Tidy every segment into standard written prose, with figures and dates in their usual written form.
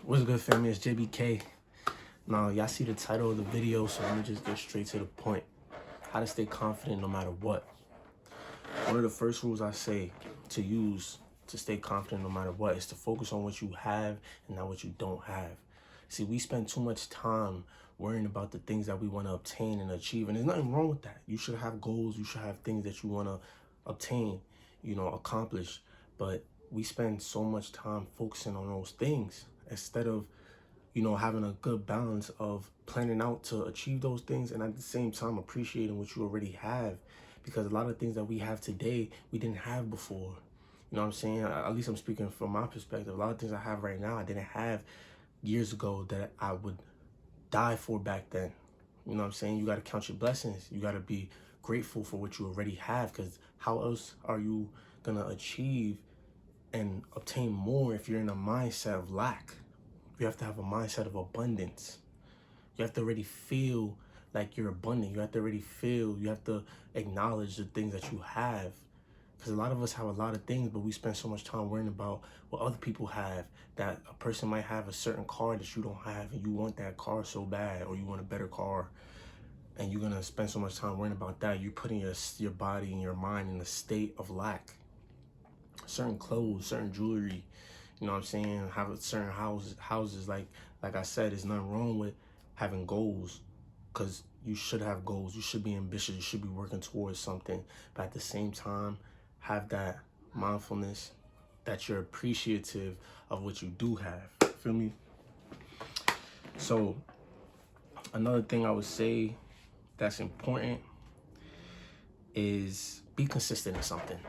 What's good, family? It's JBK. Now, y'all see the title of the video, so let me just get straight to the point. How to stay confident no matter what. One of the first rules I say to use to stay confident no matter what is to focus on what you have and not what you don't have. See, we spend too much time worrying about the things that we want to obtain and achieve, and there's nothing wrong with that. You should have goals. You should have things that you want to obtain, accomplish. But we spend so much time focusing on those things instead of having a good balance of planning out to achieve those things and at the same time appreciating what you already have. Because a lot of things that we have today, we didn't have before. You know what I'm saying? At least I'm speaking from my perspective. A lot of things I have right now, I didn't have years ago that I would die for back then. You know what I'm saying? You got to count your blessings. You got to be grateful for what you already have, because how else are you going to achieve and obtain more if you're in a mindset of lack? You have to have a mindset of abundance. You have to already feel like you're abundant. You have to already feel, you have to acknowledge the things that you have. Because a lot of us have a lot of things, but we spend so much time worrying about what other people have. That a person might have a certain car that you don't have, and you want that car so bad, or you want a better car, and you're going to spend so much time worrying about that. You're putting your body and your mind in a state of lack. Certain clothes, certain jewelry, you know what I'm saying, have certain houses like I said, there's nothing wrong with having goals, because you should have goals. You should be ambitious. You should be working towards something, but at the same time have that mindfulness that you're appreciative of what you do have. Feel me? So another thing I would say that's important is be consistent in something.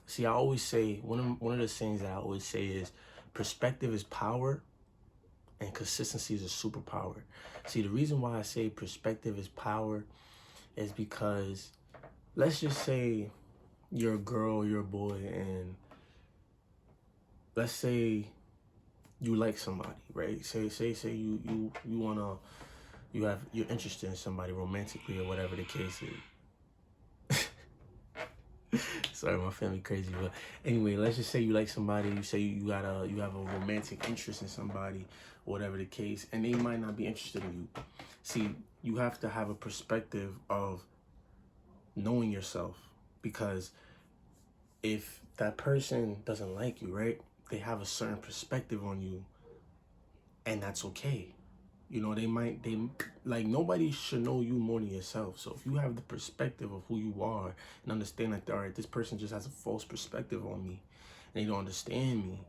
See, I always say, one of the things that I always say is perspective is power and consistency is a superpower. See, the reason why I say perspective is power is because let's just say you're a girl, you're a boy, and let's say you like somebody, right? Say you're interested in somebody romantically or whatever the case is. Sorry, my family crazy, but anyway, let's just say you like somebody. You say you have a romantic interest in somebody, whatever the case, and they might not be interested in you. See, you have to have a perspective of knowing yourself, because if that person doesn't like you, right, they have a certain perspective on you, and that's okay. Nobody should know you more than yourself. So if you have the perspective of who you are and understand that, all right, this person just has a false perspective on me and they don't understand me,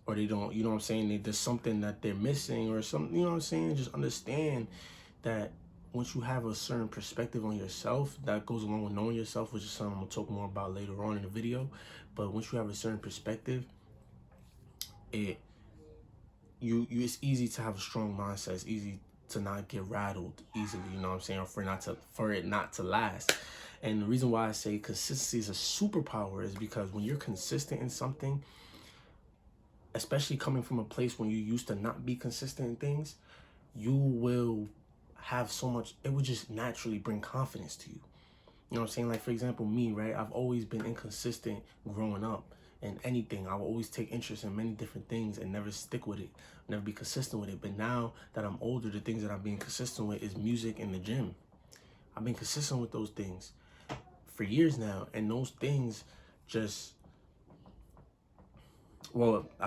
or they don't, you know what I'm saying, there's something that they're missing or something, you know what I'm saying, just understand that once you have a certain perspective on yourself, that goes along with knowing yourself, which is something I'm going to talk more about later on in the video. But once you have a certain perspective, it's easy to have a strong mindset. It's easy to not get rattled easily, you know what I'm saying, or for it not to last. And the reason why I say consistency is a superpower is because when you're consistent in something, especially coming from a place when you used to not be consistent in things, you will have so much, it would just naturally bring confidence to you. You know what I'm saying? Like, for example, me, right? I've always been inconsistent growing up in anything. I will always take interest in many different things and never stick with it, never be consistent with it. But now that I'm older, the things that I've been consistent with is music and the gym. I've been consistent with those things for years now. And those things I've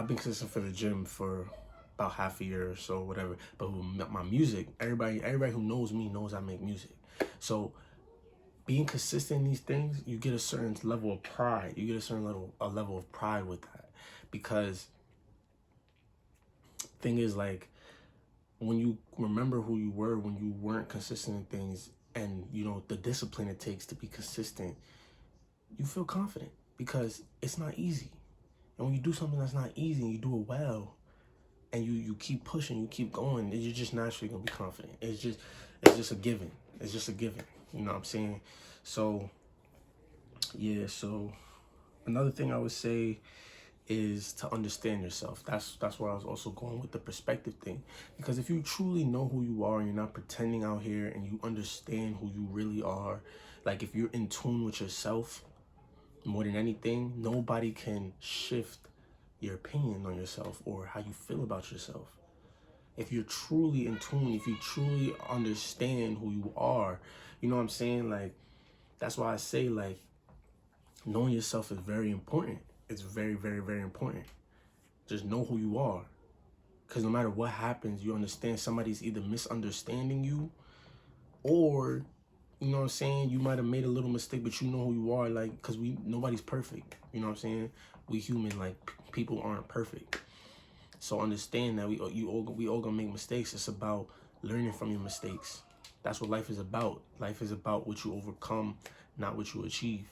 been consistent for the gym for about half a year or so, whatever. But with my music, everybody who knows me knows I make music. So being consistent in these things, you get a certain level of pride. You get a level of pride with that, because thing is, like, when you remember who you were when you weren't consistent in things, and the discipline it takes to be consistent, you feel confident because it's not easy. And when you do something that's not easy and you do it well, and you keep pushing, you keep going, you're just naturally gonna be confident. It's just a given. It's just a given. You know what I'm saying? So yeah, so another thing I would say is to understand yourself. That's where I was also going with the perspective thing. Because if you truly know who you are and you're not pretending out here, and you understand who you really are, like if you're in tune with yourself more than anything, nobody can shift your opinion on yourself or how you feel about yourself. If you're truly in tune, if you truly understand who you are, you know what I'm saying? Like, that's why I say, like, knowing yourself is very important. It's very, very, very important. Just know who you are. Because no matter what happens, you understand somebody's either misunderstanding you or, you know what I'm saying, you might have made a little mistake, but you know who you are. Like, because nobody's perfect. You know what I'm saying? We human, like, people aren't perfect. So understand that we all gonna make mistakes. It's about learning from your mistakes. That's what life is about. Life is about what you overcome, not what you achieve.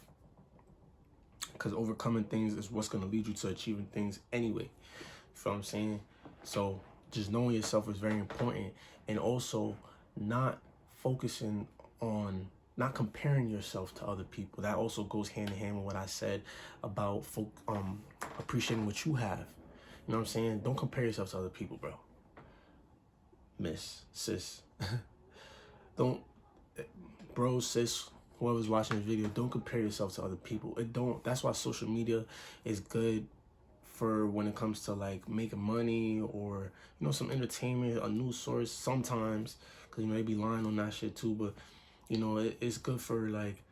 Because overcoming things is what's gonna lead you to achieving things anyway. You feel what I'm saying? So just knowing yourself is very important, and also not focusing on, not comparing yourself to other people. That also goes hand in hand with what I said about appreciating what you have. You know what I'm saying? Don't compare yourself to other people, bro. Miss, sis. Don't, bro, sis, whoever's watching this video, don't compare yourself to other people. That's why social media is good for when it comes to like making money or, you know, some entertainment, a news source sometimes, because, you know, they be lying on that shit too. But, you know, it's good for like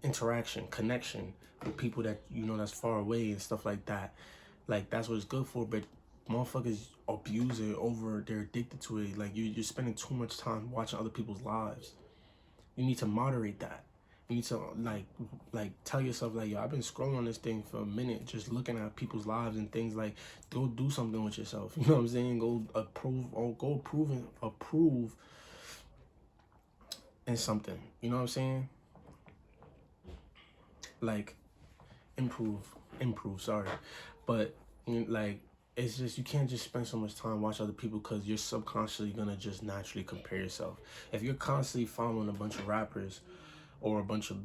interaction, connection with people that, you know, that's far away and stuff like that. Like, that's what it's good for. But motherfuckers abuse it over, they're addicted to it. Like, you're spending too much time watching other people's lives. You need to moderate that. You need to like tell yourself, like, yo, I've been scrolling on this thing for a minute, just looking at people's lives and things. Like, go do something with yourself. You know what I'm saying? Go approve in something. You know what I'm saying? Like, improve, sorry. But, you know, like, it's just, you can't just spend so much time watching other people, because you're subconsciously gonna just naturally compare yourself. If you're constantly following a bunch of rappers or a bunch of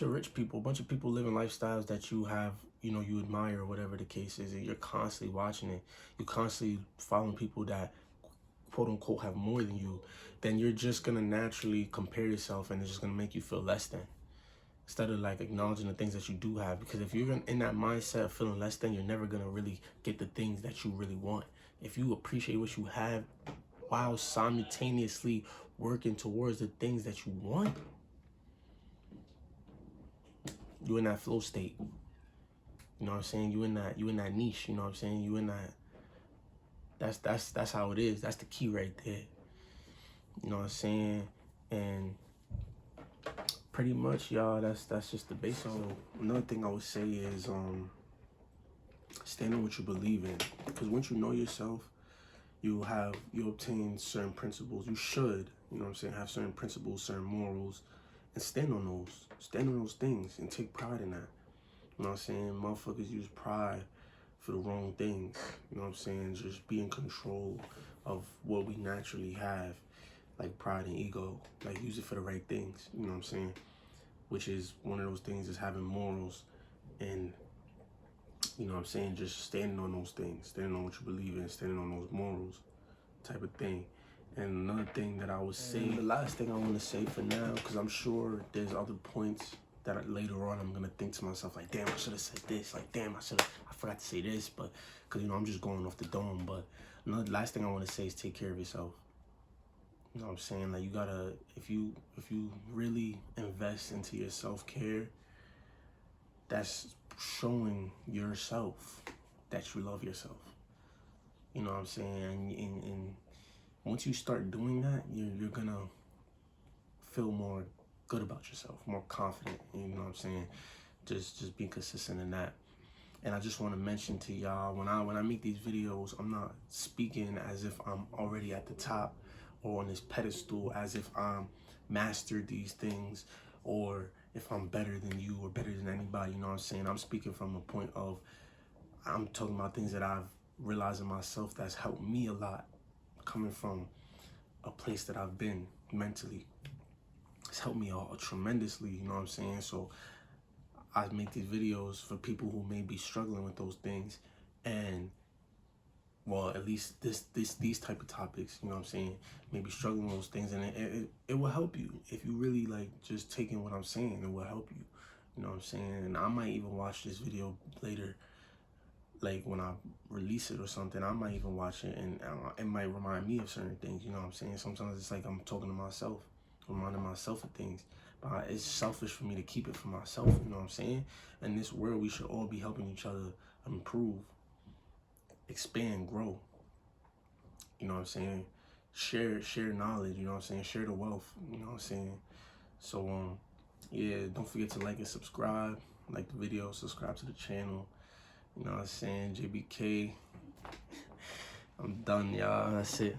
rich people, a bunch of people living lifestyles that you have, you know, you admire, or whatever the case is, and you're constantly watching it, you're constantly following people that quote unquote have more than you, then you're just gonna naturally compare yourself, and it's just gonna make you feel less than, instead of like acknowledging the things that you do have. Because if you're in that mindset of feeling less than, you're never gonna really get the things that you really want. If you appreciate what you have while simultaneously working towards the things that you want, you in that flow state. You know what I'm saying? You in that niche, you know what I'm saying? You in that, that's how it is. That's the key right there. You know what I'm saying? And pretty much, y'all, that's just the base. So another thing I would say is stand on what you believe in. Because once you know yourself, you obtain certain principles. You should, you know what I'm saying, have certain principles, certain morals, and stand on those things and take pride in that. You know what I'm saying? Motherfuckers use pride for the wrong things. You know what I'm saying? Just be in control of what we naturally have, like pride and ego. Like, use it for the right things. You know what I'm saying? Which is one of those things, is having morals and, you know what I'm saying, just standing on those things, standing on what you believe in, standing on those morals type of thing. And another thing that I would say, the last thing I want to say for now, because I'm sure there's other points that later on I'm gonna think to myself, like, damn, I should have said this, like, damn, I forgot to say this, but because, you know, I'm just going off the dome. But another last thing I want to say is take care of yourself. You know what I'm saying? Like, you gotta, if you really invest into your self-care, that's showing yourself that you love yourself. You know what I'm saying? And once you start doing that, you're gonna feel more good about yourself, more confident. You know what I'm saying? Just be consistent in that. And I just want to mention to y'all, when I make these videos, I'm not speaking as if I'm already at the top or on this pedestal, as if I'm mastered these things, or if I'm better than you or better than anybody. You know what I'm saying? I'm speaking from a point of, I'm talking about things that I've realized in myself that's helped me a lot, coming from a place that I've been mentally. It's helped me tremendously, you know what I'm saying? So I make these videos for people who may be struggling with those things, and, well, at least these type of topics, you know what I'm saying, maybe struggling with those things, and it will help you if you really like just taking what I'm saying. It will help you, you know what I'm saying. And I might even watch this video later like when I release it or something, I might even watch it, and it might remind me of certain things. You know what I'm saying? Sometimes it's like I'm talking to myself, reminding myself of things. But it's selfish for me to keep it for myself. You know what I'm saying? In this world, we should all be helping each other improve, expand, grow. You know what I'm saying? Share knowledge. You know what I'm saying? Share the wealth. You know what I'm saying? So yeah, don't forget to like and subscribe. Like the video, subscribe to the channel. You know what I'm saying? JBK. I'm done, y'all. That's it.